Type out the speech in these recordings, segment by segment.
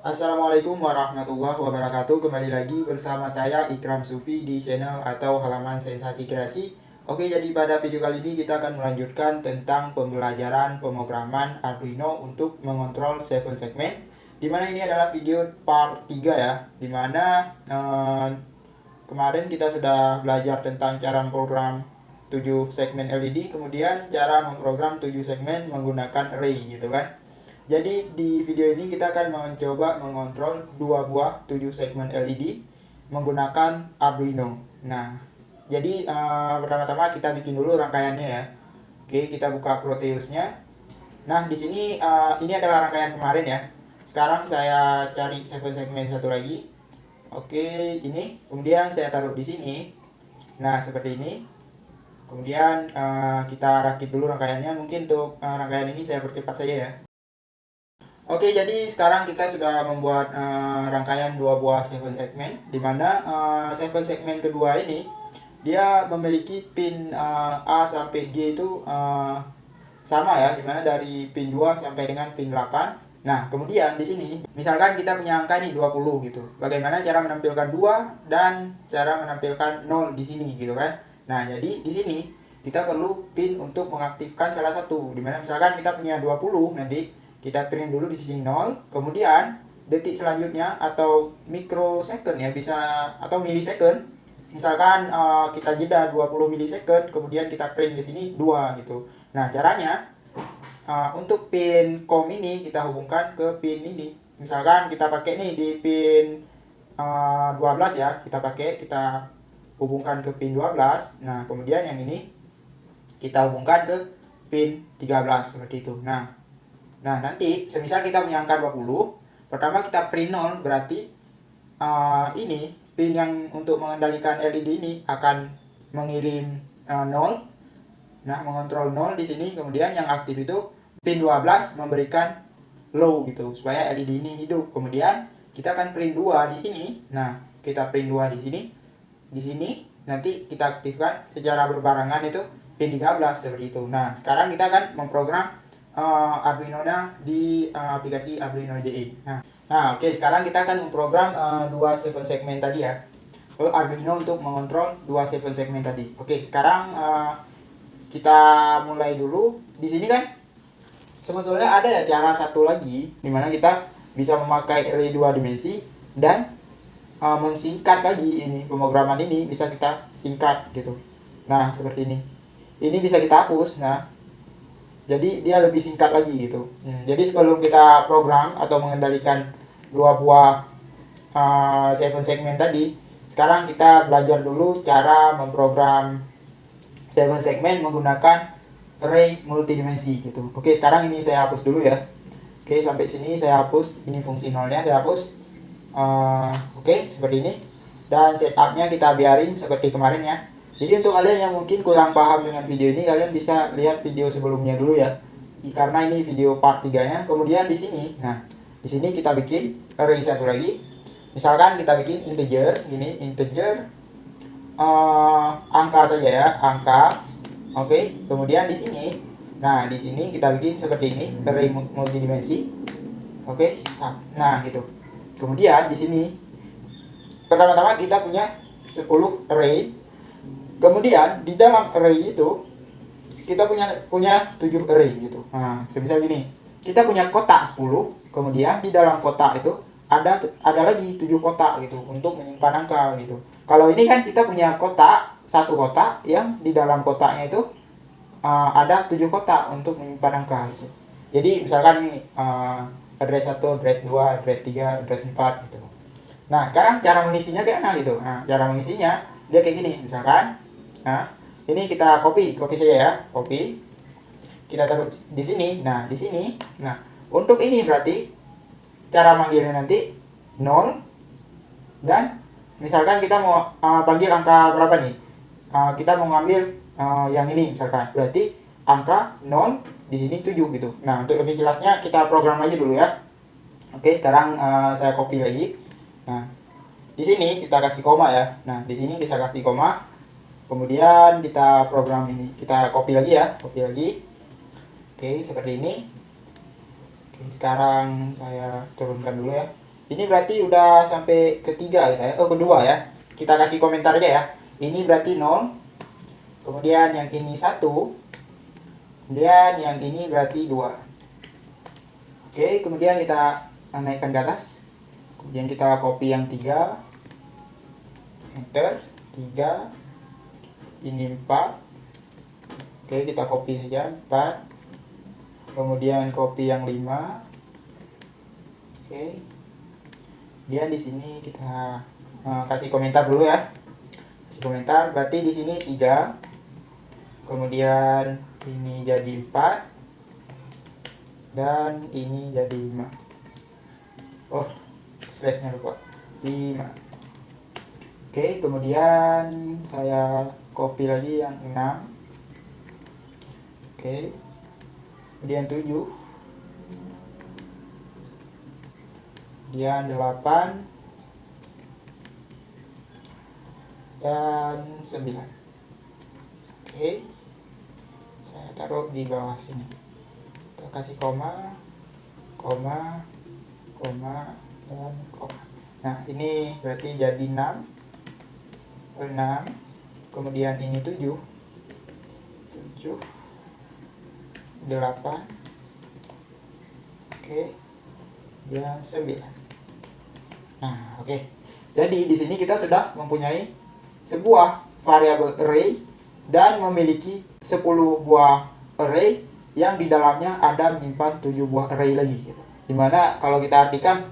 Assalamualaikum warahmatullahi wabarakatuh. Kembali lagi bersama saya Ikram Sufi di channel atau halaman Sensasi Kreasi. Oke, jadi pada video kali ini kita akan melanjutkan tentang pembelajaran pemrograman Arduino untuk mengontrol 7 segmen. Dimana ini adalah video part 3 ya. Dimana kemarin kita sudah belajar tentang cara memprogram 7 segmen LED, kemudian cara memprogram 7 segmen menggunakan array gitu kan. Jadi di video ini kita akan mencoba mengontrol dua buah 7 segmen LED menggunakan Arduino. Nah, jadi pertama-tama kita bikin dulu rangkaiannya ya. Oke, kita buka Proteusnya. Nah, di sini ini adalah rangkaian kemarin ya. Sekarang saya cari 7 segmen satu lagi. Oke, ini. Kemudian saya taruh di sini. Nah, seperti ini. Kemudian kita rakit dulu rangkaiannya. Mungkin untuk rangkaian ini saya percepat saja ya. Oke, jadi sekarang kita sudah membuat rangkaian dua buah 7 segmen, di mana 7 segmen kedua ini dia memiliki pin A sampai G itu sama ya, di mana dari pin 2 sampai dengan pin 8. Nah, kemudian di sini misalkan kita punya angka ini 20 gitu. Bagaimana cara menampilkan 2 dan cara menampilkan 0 di sini gitu kan. Nah, jadi di sini kita perlu pin untuk mengaktifkan salah satu. Di mana misalkan kita punya 20, nanti kita print dulu di sini 0, kemudian detik selanjutnya atau mikrosecond ya, bisa atau milisecond. Misalkan kita jeda 20 milisecond, kemudian kita print di sini 2 gitu. Nah, caranya untuk pin COM ini kita hubungkan ke pin ini. Misalkan kita pakai nih di pin 12 ya, kita hubungkan ke pin 12. Nah, kemudian yang ini kita hubungkan ke pin 13 seperti itu. Nah, nanti semisal kita punya angka 20, pertama kita print 0, berarti ini pin yang untuk mengendalikan LED ini akan mengirim 0. Nah, mengontrol 0 di sini, kemudian yang aktif itu pin 12 memberikan low gitu supaya LED ini hidup. Kemudian kita akan print 2 di sini. Nah, kita print 2 di sini. Di sini nanti kita aktifkan secara berbarengan itu pin 13 seperti itu. Nah, sekarang kita akan memprogram Arduino-nya di aplikasi Arduino IDE. Oke, sekarang kita akan memprogram dua 7 segmen tadi ya. Arduino untuk mengontrol dua 7 segmen tadi. Oke, sekarang kita mulai dulu. Di sini kan sebetulnya ada ya cara satu lagi dimana kita bisa memakai array 2 dimensi dan mensingkat lagi ini pemrograman ini bisa kita singkat gitu. Nah, seperti ini. Ini bisa kita hapus. Nah, jadi dia lebih singkat lagi gitu. Jadi sebelum kita program atau mengendalikan dua buah 7 segmen tadi, sekarang kita belajar dulu cara memprogram 7 segmen menggunakan array multidimensi gitu. Oke, sekarang ini saya hapus dulu ya. Oke, sampai sini saya hapus. Ini fungsi nolnya saya hapus. Oke, seperti ini. Dan setupnya kita biarin seperti kemarin ya. Jadi untuk kalian yang mungkin kurang paham dengan video ini, kalian bisa lihat video sebelumnya dulu ya. Karena ini video part 3-nya. Kemudian di sini, nah, di sini kita bikin array satu lagi. Misalkan kita bikin integer, gini, integer angka saja ya, angka. Oke, kemudian di sini, nah, di sini kita bikin seperti ini, array multidimensi. Oke, nah gitu. Kemudian di sini pertama-tama kita punya 10 array. Kemudian di dalam array itu kita punya 7 array gitu. Nah, semisal gini. Kita punya kotak 10, kemudian di dalam kotak itu ada lagi 7 kotak gitu untuk menyimpan angka gitu. Kalau ini kan kita punya kotak, satu kotak yang di dalam kotaknya itu ada 7 kotak untuk menyimpan angka gitu. Jadi misalkan ini address 1, address 2, address 3, address 4 gitu. Nah, sekarang cara mengisinya kayak mana gitu. Nah, cara mengisinya dia kayak gini, misalkan. Nah, ini kita copy saja ya, copy. Kita taruh di sini. Nah, di sini. Nah, untuk ini berarti cara manggilnya nanti 0 dan misalkan kita mau panggil angka berapa nih? Kita mau ngambil yang ini misalkan. Berarti angka 0 di sini 7 gitu. Nah, untuk lebih jelasnya kita program aja dulu ya. Oke, sekarang saya copy lagi. Nah, di sini kita kasih koma ya. Nah, di sini kita kasih koma. Kemudian kita program ini, kita copy lagi ya, copy lagi. Oke, seperti ini. Oke, sekarang saya turunkan dulu ya. Ini berarti udah sampai ketiga gitu ya. Oh, kedua ya. Kita kasih komentar aja ya. Ini berarti 0. Kemudian yang ini 1. Kemudian yang ini berarti 2. Oke, kemudian kita naikkan ke atas. Kemudian kita copy yang 3. Enter. 3. Ini 4. Oke, kita copy saja 4. Kemudian copy yang 5. Oke. Kemudian di sini kita kasih komentar dulu ya. Kasih komentar, berarti di sini 3. Kemudian ini jadi 4. Dan ini jadi 5. Oh, slashnya lupa. 5. Oke, kemudian saya copy lagi yang 6. Oke. Kemudian 7. Kemudian 8 dan 9. Oke, saya taruh di bawah sini. Kita kasih koma, koma, koma, dan koma. Nah, ini berarti jadi 6. Kemudian ini 7, 8. Oke, dan 9. Nah, oke. Jadi di sini kita sudah mempunyai sebuah variabel array dan memiliki 10 buah array yang di dalamnya ada menyimpan 7 buah array lagi gitu. Dimana kalau kita artikan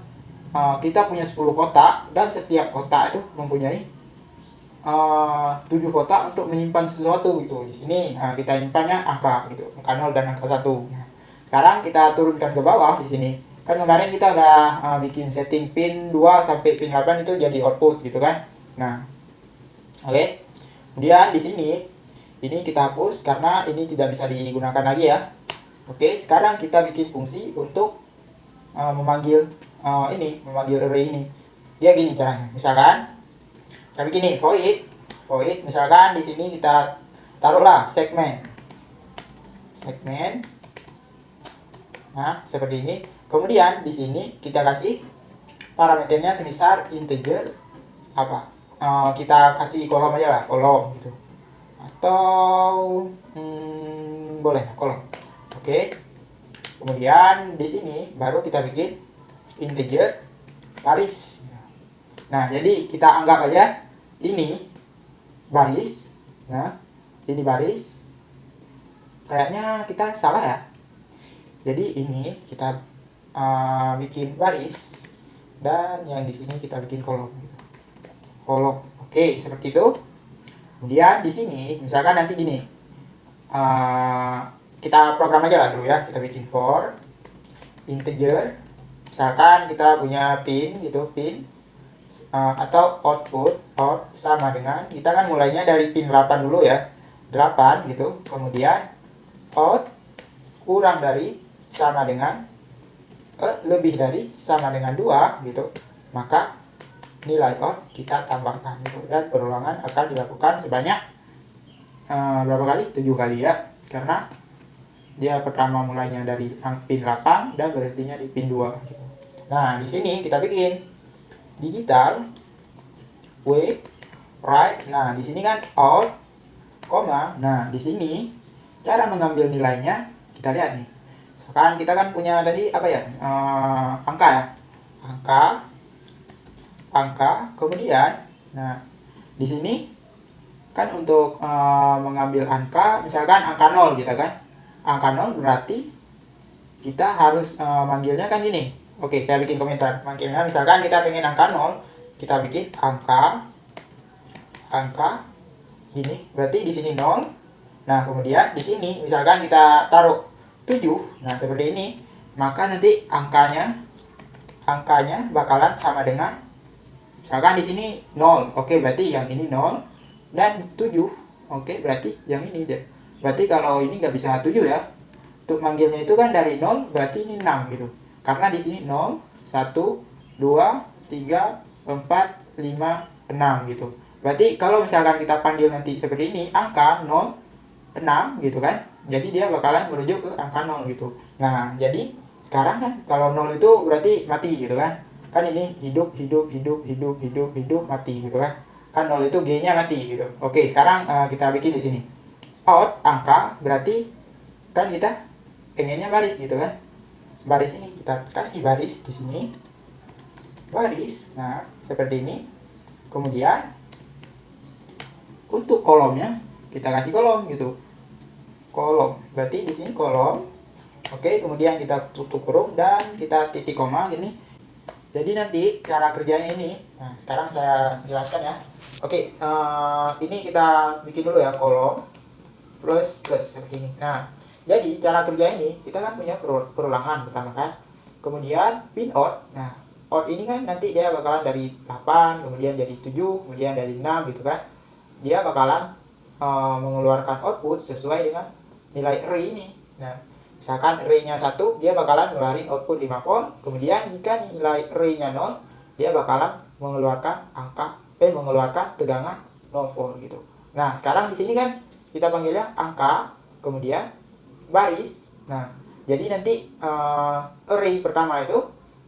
kita punya 10 kotak dan setiap kotak itu mempunyai 7 kotak untuk menyimpan sesuatu gitu. Di sini kita nyimpannya angka gitu, angka 0 dan angka 1. Nah, sekarang kita turunkan ke bawah di sini. Kan kemarin kita udah bikin setting pin 2 sampai pin 8 itu jadi output gitu kan. Nah, oke. Kemudian di sini ini kita hapus karena ini tidak bisa digunakan lagi ya. Oke, sekarang kita bikin fungsi untuk memanggil array ini. Dia gini caranya. Misalkan kita bikin nih void misalkan di sini kita taruhlah segmen. Nah, seperti ini. Kemudian di sini kita kasih parameternya semisal integer apa? Kita kasih kolom aja lah, kolom gitu. Atau boleh kolom. Oke. Kemudian di sini baru kita bikin integer baris. Nah, jadi kita anggap aja ini baris. Nah, ini baris. Kayaknya kita salah ya. Jadi ini kita bikin baris dan yang di sini kita bikin kolom. Oke, seperti itu. Kemudian di sini misalkan nanti gini, kita program aja lah dulu ya. Kita bikin for integer. Misalkan kita punya pin gitu, pin atau output sama dengan, kita kan mulainya dari pin 8 dulu ya, 8 gitu. Kemudian out kurang dari sama dengan lebih dari sama dengan 2 gitu, maka nilai out kita tambahkan gitu. Dan perulangan akan dilakukan sebanyak berapa kali? 7 kali ya, karena dia pertama mulainya dari pin 8 dan berhentinya di pin 2 gitu. Nah, di sini kita bikin digital write. Nah, di sini kan out, koma. Nah, di sini cara mengambil nilainya kita lihat nih. Kan kita kan punya tadi apa ya, angka ya, angka. Kemudian nah di sini kan untuk mengambil angka, misalkan angka 0 gitu kan, angka 0 berarti kita harus manggilnya kan gini. Oke, saya bikin komentar manggilnya, misalkan kita pengen angka 0, kita bikin angka gini, berarti di sini 0. Nah, kemudian di sini misalkan kita taruh 7. Nah, seperti ini. Maka nanti angkanya bakalan sama dengan, misalkan di sini 0. Oke, berarti yang ini 0 dan 7. Oke, berarti yang ini deh. Berarti kalau ini nggak bisa 7 ya. Untuk manggilnya itu kan dari 0, berarti ini 6 gitu. Karena di sini 0, 1, 2, 3, 4, 5, 6 gitu. Berarti kalau misalkan kita panggil nanti seperti ini, angka 0, 6 gitu kan. Jadi dia bakalan merujuk ke angka 0 gitu. Nah, jadi sekarang kan kalau 0 itu berarti mati gitu kan. kan ini hidup mati gitu kan. Kan 0 itu G-nya mati gitu. Oke, sekarang kita bikin di sini. Out angka berarti kan kita pengennya baris gitu kan. Baris ini kita kasih baris di sini. Baris. Nah, seperti ini. Kemudian untuk kolomnya kita kasih kolom gitu. Kolom. Berarti di sini kolom. Oke, kemudian kita tutup kurung dan kita titik koma gini. Jadi nanti cara kerjanya ini. Nah, sekarang saya jelaskan ya. Oke, ini kita bikin dulu ya kolom plus seperti ini. Nah, jadi cara kerja ini kita kan punya perulangan pertama kan. Kemudian pin out. Nah, out ini kan nanti dia bakalan dari 8, kemudian jadi 7, kemudian dari 6 gitu kan. Dia bakalan mengeluarkan output sesuai dengan nilai array ini. Nah, misalkan array-nya 1, dia bakalan ngeluarin output 5 volt. Kemudian jika nilai array-nya 0, dia bakalan mengeluarkan mengeluarkan tegangan 0 volt gitu. Nah, sekarang di sini kan kita panggilnya angka, kemudian baris. Nah, jadi nanti array pertama itu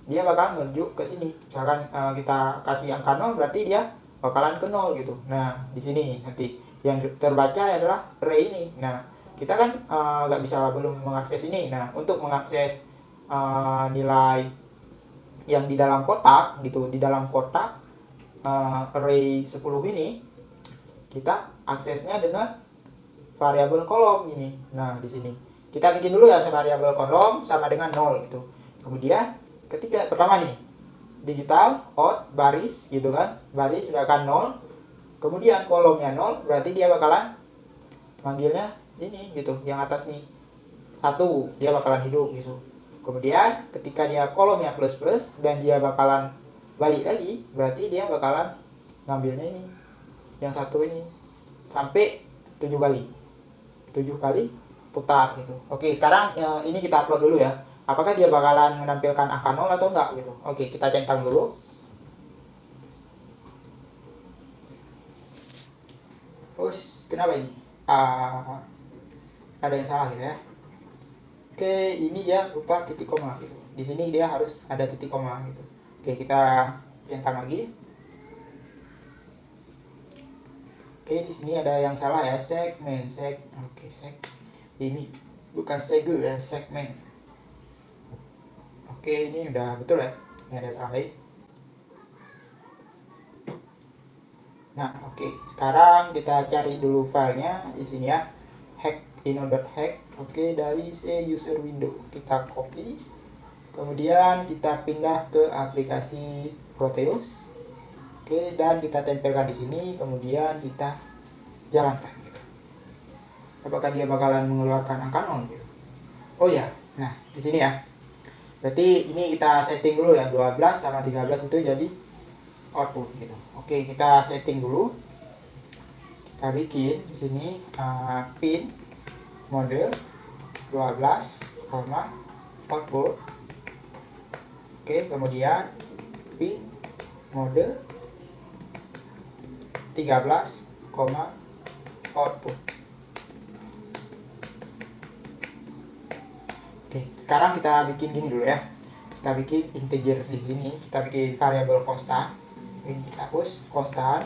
dia bakalan menuju ke sini. Misalkan kita kasih angka 0, berarti dia bakalan ke 0 gitu. Nah, di sini nanti yang terbaca adalah array ini. Nah, kita kan nggak bisa belum mengakses ini. Nah, untuk mengakses nilai yang di dalam kotak gitu, di dalam kotak array 10 ini, kita aksesnya dengan variabel kolom ini. Nah, di sini kita bikin dulu ya variabel kolom sama dengan 0 gitu. Kemudian ketika pertama nih digital out baris gitu kan, baris sudah akan 0. Kemudian kolomnya 0, berarti dia bakalan manggilnya ini gitu, yang atas nih 1, dia bakalan hidup gitu. Kemudian ketika dia kolomnya plus dan dia bakalan balik lagi, berarti dia bakalan ngambilnya ini yang 1 ini sampai 7 kali putar gitu. Oke, sekarang ini kita upload dulu ya, apakah dia bakalan menampilkan angka 0 atau enggak gitu. Oke, kita centang dulu. Terus kenapa ini ada yang salah gitu ya. Oke, ini dia lupa titik koma gitu. Di sini dia harus ada titik koma gitu. Oke, kita centang lagi. Oke, di sini ada yang salah ya, segmen. Oke, ini bukan sege ya, segmen. Oke, ini udah betul ya, nggak ada salah lagi. Nah, oke, sekarang kita cari dulu filenya di sini ya, hack. Oke, dari C user window kita copy, kemudian kita pindah ke aplikasi Proteus. Oke, dan kita tempelkan di sini, kemudian kita jalankan gitu. Apakah dia bakalan mengeluarkan angka 0 gitu. Oh ya, nah di sini ya. Berarti ini kita setting dulu ya, 12 sama 13 itu jadi output gitu. Oke, kita setting dulu. Kita bikin di sini pin mode 12, output. Oke, kemudian pin mode 13, output. Oke, sekarang kita bikin gini dulu ya. Kita bikin integer di sini, kita bikin variabel constant. Ini kita hapus constant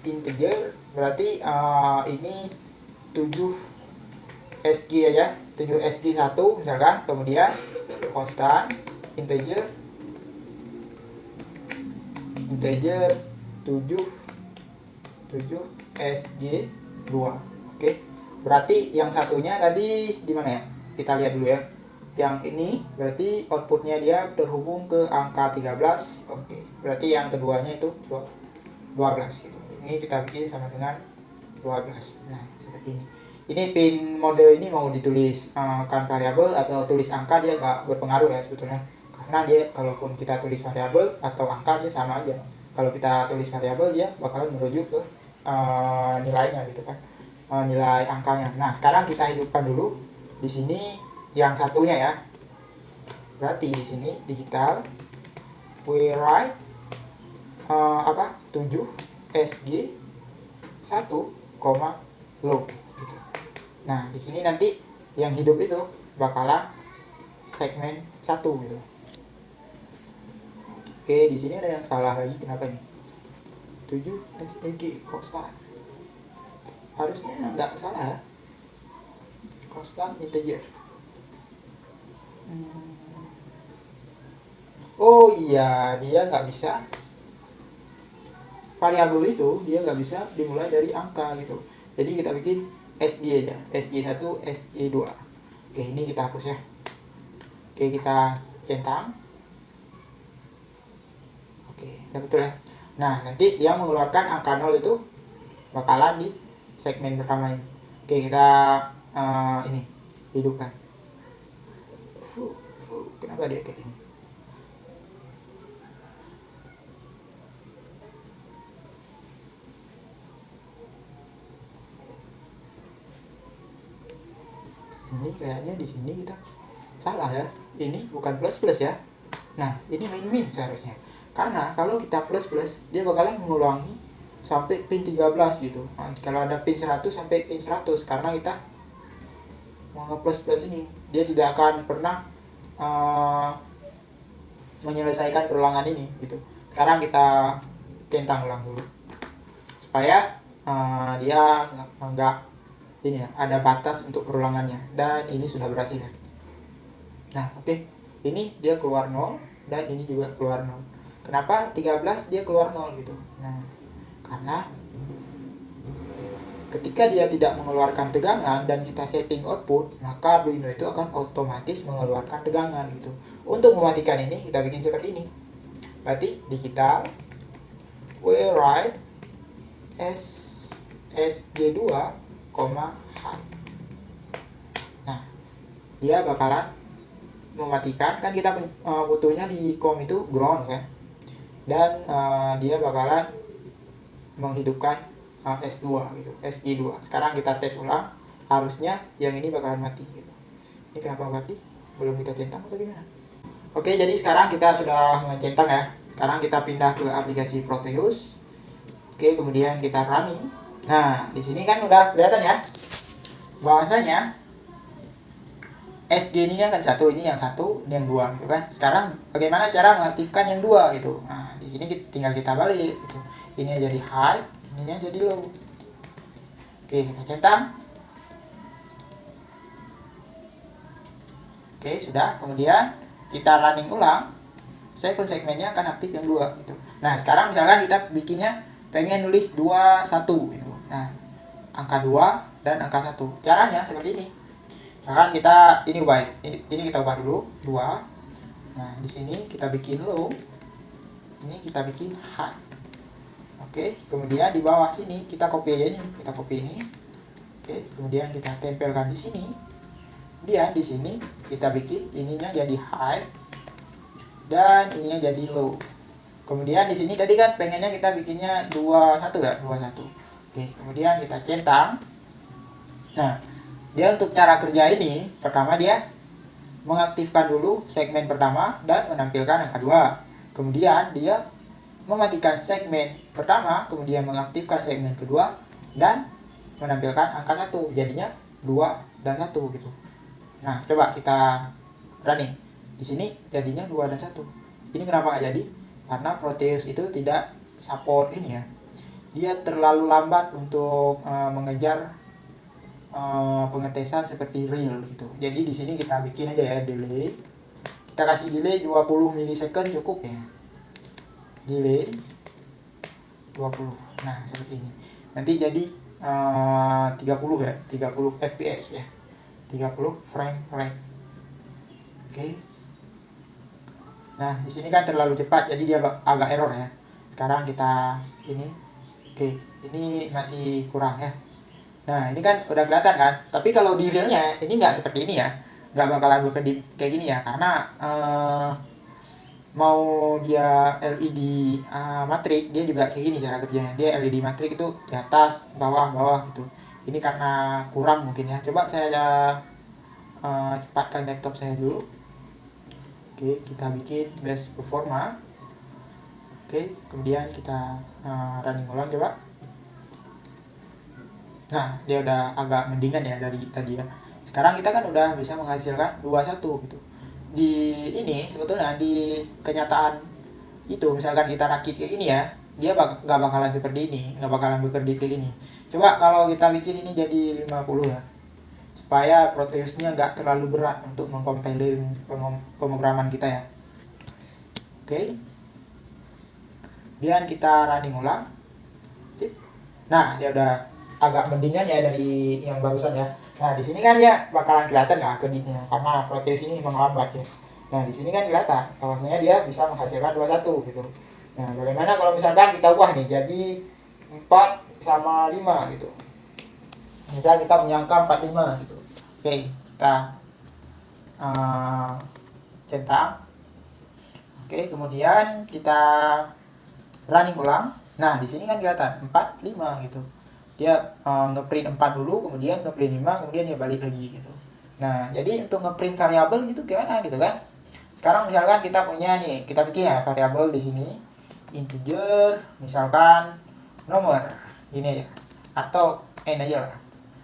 integer, berarti ini 7 SG aja, 7 SG 1 misalkan. Kemudian constant integer 7 SG 2. Oke, berarti yang satunya tadi di mana ya, kita lihat dulu ya. Yang ini berarti outputnya dia terhubung ke angka 13. Oke, berarti yang keduanya itu 12 gitu. Ini kita bikin sama dengan 12. Nah, seperti ini. Ini pin mode ini mau ditulis kan variabel atau tulis angka, dia nggak berpengaruh ya sebetulnya. Karena dia kalaupun kita tulis variabel atau angka dia sama aja. Kalau kita tulis variabel dia bakalan merujuk ke nilainya gitu kan. Nilai angkanya. Nah, sekarang kita hidupkan dulu di sini yang satunya ya. Berarti di sini digital we write 7 SG 1, low gitu. Nah, di sini nanti yang hidup itu bakalan segmen 1 gitu. Oke, di sini ada yang salah lagi. Kenapa nih? 7 SEG constant. Harusnya nggak salah ya. Constant integer. Oh iya, dia nggak bisa, variabel itu dia nggak bisa dimulai dari angka gitu. Jadi kita bikin SG aja, SG1, SG2. Oke, ini kita hapus ya. Oke, kita centang. Oke, udah betul ya. Nah, nanti dia mengeluarkan angka 0 itu bakalan di segmen pertama ini. Oke, kita ini hidupkan. Kenapa dia kayak gini? Ini kayaknya di sini kita salah ya. Ini bukan plus plus ya. Nah, ini min seharusnya. Karena kalau kita plus dia bakalan mengulangi sampai pin 13 gitu. Nah, kalau ada pin 100 sampai pin 100, karena kita mau nge-plus ini, dia tidak akan pernah menyelesaikan perulangan ini gitu. Sekarang kita centang ulang dulu supaya dia enggak ini ya, ada batas untuk perulangannya, dan ini sudah berhasil ya. Nah, oke. Ini dia keluar 0 dan ini juga keluar 0. Kenapa 13 dia keluar 0 gitu? Nah, karena ketika dia tidak mengeluarkan tegangan dan kita setting output, maka Arduino itu akan otomatis mengeluarkan tegangan gitu. Untuk mematikan ini kita bikin seperti ini. Berarti digital we write SG2, high. Nah, dia bakalan mematikan, kan kita butuhnya di COM itu ground kan, dan dia bakalan menghidupkan S2 gitu, SG2. Sekarang kita tes ulang, harusnya yang ini bakalan mati gitu. Ini kenapa mati? Belum kita centang atau gimana? Oke, jadi sekarang kita sudah mencentang ya. Sekarang kita pindah ke aplikasi Proteus. Oke, kemudian kita running. Nah, di sini kan udah kelihatan ya, bahwasanya SG ini kan satu, ini yang satu, ini yang dua gitu kan. Sekarang bagaimana cara mengaktifkan yang dua gitu. Nah, di sini tinggal kita balik gitu. Ini jadi high, ini jadi low. Oke, kita centang. Oke, sudah. Kemudian kita running ulang. Second segmennya akan aktif yang dua gitu. Nah, sekarang misalkan kita bikinnya pengen nulis 21 gitu. Nah, angka 2 dan angka 1. Caranya seperti ini. Misalkan kita ini ubah, ini kita ubah dulu 2. Nah, di sini kita bikin low, ini kita bikin high. Oke, kemudian di bawah sini kita copy aja ini, kita copy ini. Oke, kemudian kita tempelkan di sini. Kemudian di sini kita bikin ininya jadi high dan ininya jadi low. Kemudian di sini tadi kan pengennya kita bikinnya 21 ya, 21. Oke, kemudian kita centang. Nah, dia untuk cara kerja ini, pertama dia mengaktifkan dulu segmen pertama dan menampilkan angka 2. Kemudian dia mematikan segmen pertama, kemudian mengaktifkan segmen kedua dan menampilkan angka 1. Jadinya 2 dan 1 gitu. Nah, coba kita running. Di sini jadinya 2 dan 1. Ini kenapa nggak jadi? Karena Proteus itu tidak support ini ya. Dia terlalu lambat untuk mengejar pengetesan seperti real gitu. Jadi di sini kita bikin aja ya delay. Kita kasih delay 20 milisecond cukup ya. Delay 20. Nah, seperti ini. Nanti jadi 30 ya, 30 fps ya. 30 frame rate. Oke. Nah, di sini kan terlalu cepat jadi dia agak error ya. Sekarang kita ini. Oke, ini masih kurang ya. Nah, ini kan udah kelihatan kan. Tapi kalau di realnya ini nggak seperti ini ya. Nggak bakalan berkedip kayak gini ya. Karena mau dia LED matrik, dia juga kayak gini cara kerjanya. Dia LED matrik itu di atas, bawah, bawah gitu. Ini karena kurang mungkin ya. Coba saya cepatkan laptop saya dulu. Oke, kita bikin best performa. Oke, kemudian kita running ulang coba. Nah, dia udah agak mendingan ya dari tadi ya. Sekarang kita kan udah bisa menghasilkan 21 gitu. di ini sebetulnya di kenyataan itu, misalkan kita rakit kayak gini ya, dia nggak bakalan seperti ini, nggak bakalan bekerja kayak gini. Coba kalau kita bikin ini jadi 50 ya, supaya Proteusnya nggak terlalu berat untuk mengkompilir pemrograman kita ya. Oke, kemudian kita running ulang. Sip. Nah, dia udah agak mendingan ya dari yang barusan ya. Nah, di sini kan dia bakalan kelihatan ya kedipnya karena Proteus ini menghambat ya. Nah, di sini kan kelihatan bahwasanya dia bisa menghasilkan 21 gitu. Nah, bagaimana kalau misalkan kita ubah nih jadi 4 sama 5 gitu. Misal kita punya angka 45 gitu. Oke, kita centang. Oke, kemudian kita running ulang. Nah, di sini kan kelihatan 4, 5 gitu. Dia ngeprint 4 dulu, kemudian ngeprint 5, kemudian dia balik lagi gitu. Nah, jadi untuk ngeprint variabel gitu gimana gitu kan? Sekarang misalkan kita punya nih, kita bikin ya variabel di sini integer, misalkan nomor ini aja, atau n aja lah,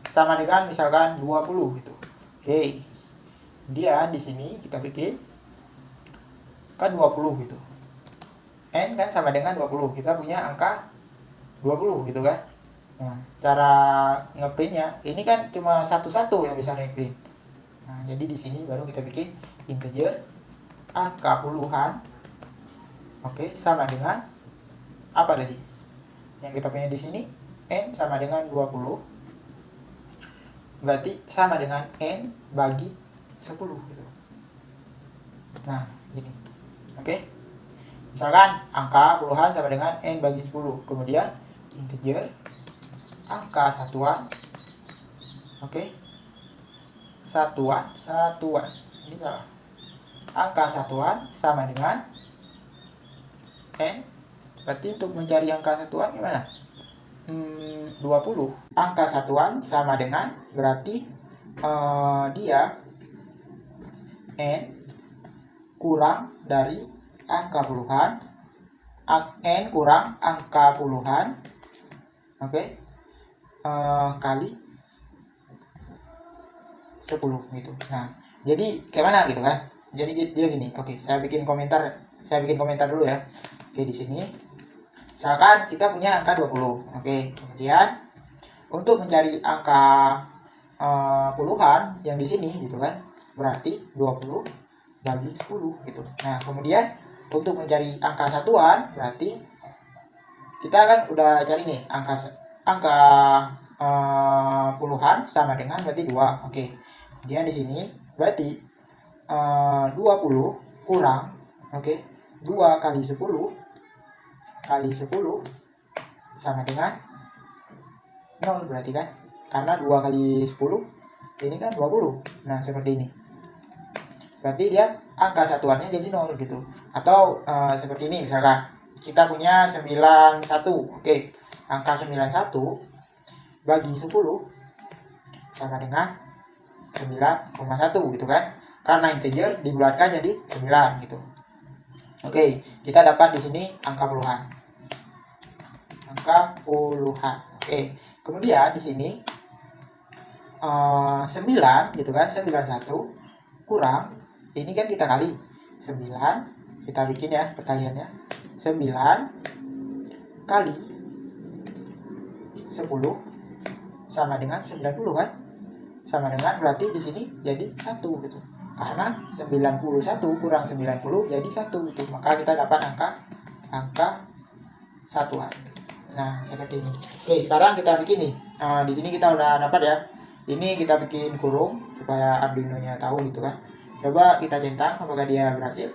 sama dengan misalkan 20 gitu. Oke, kemudian di sini kita bikin kan 20 gitu, n kan sama dengan 20, kita punya angka 20 gitu kan. Nah, cara ngeprintnya ini kan cuma satu-satu yang bisa ngeprint. Nah, jadi di sini baru kita bikin integer angka puluhan. Oke, sama dengan apa tadi yang kita punya di sini, n sama dengan 20, berarti sama dengan n bagi 10 gitu. Nah, gini. Oke, misalkan angka puluhan sama dengan n bagi 10, kemudian integer angka satuan. Oke, satuan ini salah, angka satuan sama dengan n, berarti untuk mencari angka satuan gimana? 20. Angka satuan sama dengan berarti dia n kurang dari angka puluhan, n kurang angka puluhan, oke, kali 10 gitu. Nah, jadi kayak mana gitu kan? Jadi dia gini. Oke, saya bikin komentar dulu ya. Oke, di sini misalkan kita punya angka 20. Oke, kemudian untuk mencari angka puluhan yang di sini gitu kan, berarti 20 bagi 10 gitu. Nah, kemudian untuk mencari angka satuan berarti kita kan udah cari nih angka puluhan sama dengan berarti 2. Oke. Kemudian di sini berarti 20 kurang, oke, 2 kali 10 sama dengan 0 berarti kan, karena 2 kali 10 ini kan 20. Nah, seperti ini. Berarti dia angka satuannya jadi 0 gitu. Atau seperti ini misalkan kita punya 91. Oke, angka 91 bagi 10 sama dengan 9,1 gitu kan. Karena integer dibulatkan jadi 9 gitu. Oke, kita dapat di sini angka puluhan. Oke, kemudian di sini 9 gitu kan, 91 kurang, ini kan kita kali 9, kita bikin ya perkaliannya, 9 kali 10 sama dengan 90 kan, sama dengan berarti di sini jadi 1 gitu, karena 91 kurang 90 jadi 1 gitu, maka kita dapat angka satuan. Nah, seperti ini. Oke, sekarang kita bikin nih. Di sini kita udah dapat ya. Ini kita bikin kurung supaya Arduino-nya tahu gitu kan. Coba kita centang apakah dia berhasil.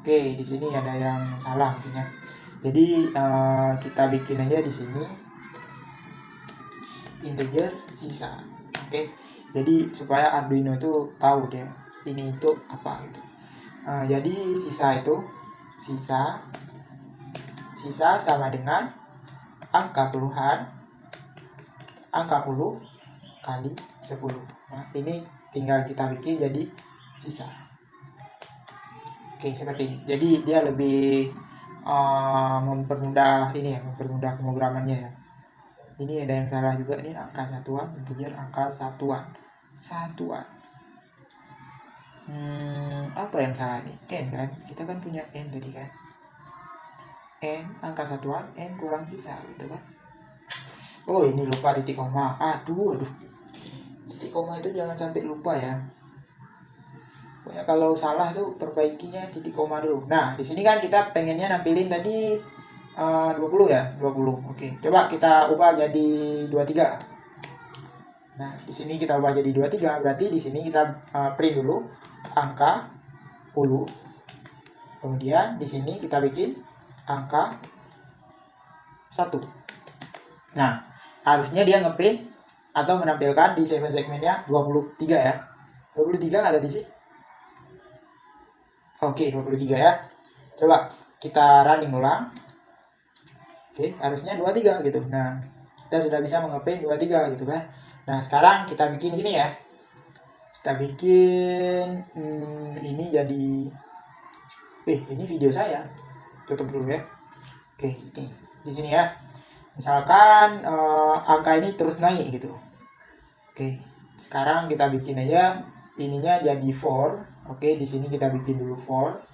Oke, di sini ada yang salah mungkin ya. Jadi kita bikin aja di sini integer sisa. Oke. Jadi supaya Arduino itu tahu dia ini itu apa gitu. Jadi sisa sama dengan angka puluhan, angka puluh kali 10. Nah, ini tinggal kita bikin jadi sisa. Oke, seperti ini. Jadi dia lebih mempermudah ini ya, mempermudah pemrogramannya ya. Ini ada yang salah juga nih, angka satuan, integer angka satuan. apa yang salah nih? N kan? Kita kan punya N tadi kan. N angka satuan, N kurang sisa gitu kan. Oh ini lupa titik koma. Aduh. Titik koma itu jangan sampai lupa ya. Pokoknya kalau salah tuh perbaikinya titik koma dulu. Nah di sini kan kita pengennya nampilin tadi 20 ya, 20. Oke, coba kita ubah jadi 23. Nah, di sini kita ubah jadi 23, berarti di sini kita print dulu angka 10. Kemudian di sini kita bikin angka 1. Nah, harusnya dia ngeprint atau menampilkan di segmennya 23 ya. 23 nggak tadi sih? Oke, 23 ya. Coba kita running ulang. Oke, harusnya 23 gitu. Nah, kita sudah bisa ngeprint 23 gitu kan. Nah, sekarang kita bikin gini ya. Kita bikin ini jadi ini video saya. Tutup dulu ya. Oke, ini di sini ya. Misalkan angka ini terus naik gitu. Oke, sekarang kita bikin aja ininya jadi for. Oke, di sini kita bikin dulu for.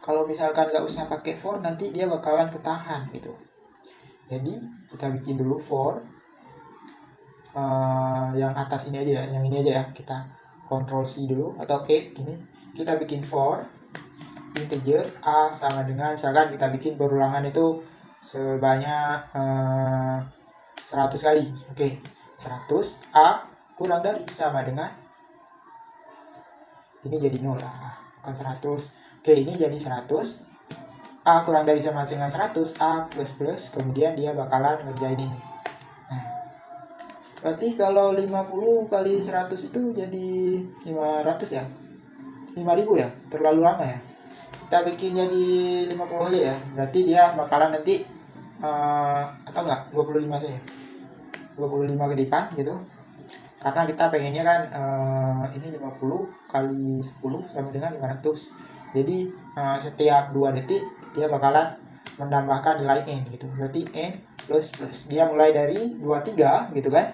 Kalau misalkan nggak usah pakai for, nanti dia bakalan ketahan gitu. Jadi kita bikin dulu for yang atas ini aja ya, yang ini aja ya. Kita Ctrl C dulu atau E gini. Kita bikin for integer a sama dengan, misalkan kita bikin berulangan itu sebanyak 100 kali. Oke, 100 a kurang dari sama dengan ini jadi 0 lah, bukan 100. Oke, ini jadi 100. A kurang dari sama dengan 100, A plus, kemudian dia bakalan ngerjain ini. Nah, berarti kalau 50 kali 100 itu jadi 500 ya? 5000 ya? Terlalu lama ya? Kita bikin jadi 50 aja ya. Berarti dia bakalan nanti atau enggak, 25 saja. 25 ke depan gitu. Karena kita pengennya kan ini 50 kali 10 sama dengan 500. Jadi setiap 2 detik dia bakalan menambahkan nilai N gitu. Berarti N plus. Dia mulai dari 23 gitu kan.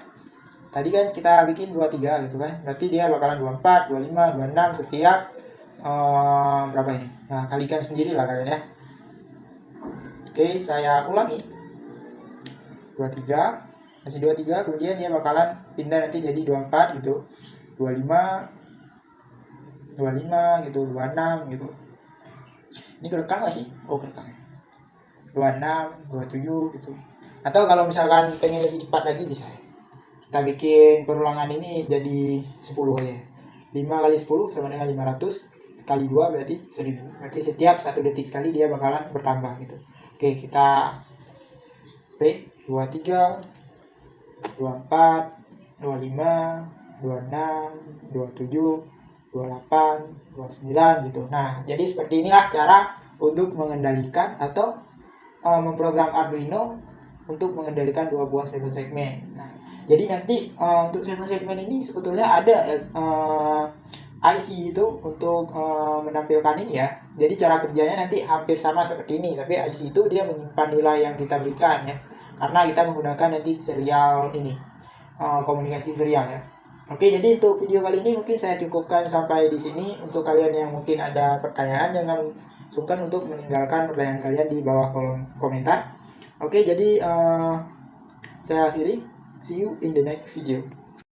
Tadi kan kita bikin 23 gitu kan. Berarti dia bakalan 24, 25, 26 setiap berapa ini? Nah, kalikan sendiri lah kalian ya. Oke, saya ulangi. 23, masih 23, kemudian dia bakalan pindah nanti jadi 24 gitu. 25 gitu, 26 gitu. Ini kerekam gak sih? Oh, kerekam. 26, 27 gitu. Atau kalau misalkan pengen lebih cepat lagi bisa. Kita bikin perulangan ini jadi 10 aja. 5 kali 10 sama dengan 500 kali 2 berarti 1000. Berarti setiap 1 detik sekali dia bakalan bertambah gitu. Oke, kita print 23, 24, 25, 26, 27, 28, 29 gitu. Nah, jadi seperti inilah cara untuk mengendalikan atau memprogram Arduino untuk mengendalikan 2 buah segmen. Nah, jadi nanti untuk segmen ini sebetulnya ada IC itu untuk menampilkan ini ya. Jadi cara kerjanya nanti hampir sama seperti ini, tapi IC itu dia menyimpan nilai yang kita berikan ya. Karena kita menggunakan nanti serial ini, komunikasi serial ya. Oke, jadi untuk video kali ini mungkin saya cukupkan sampai di sini. Untuk kalian yang mungkin ada pertanyaan, jangan sungkan untuk meninggalkan pertanyaan kalian di bawah kolom komentar. Oke, jadi saya akhiri. See you in the next video.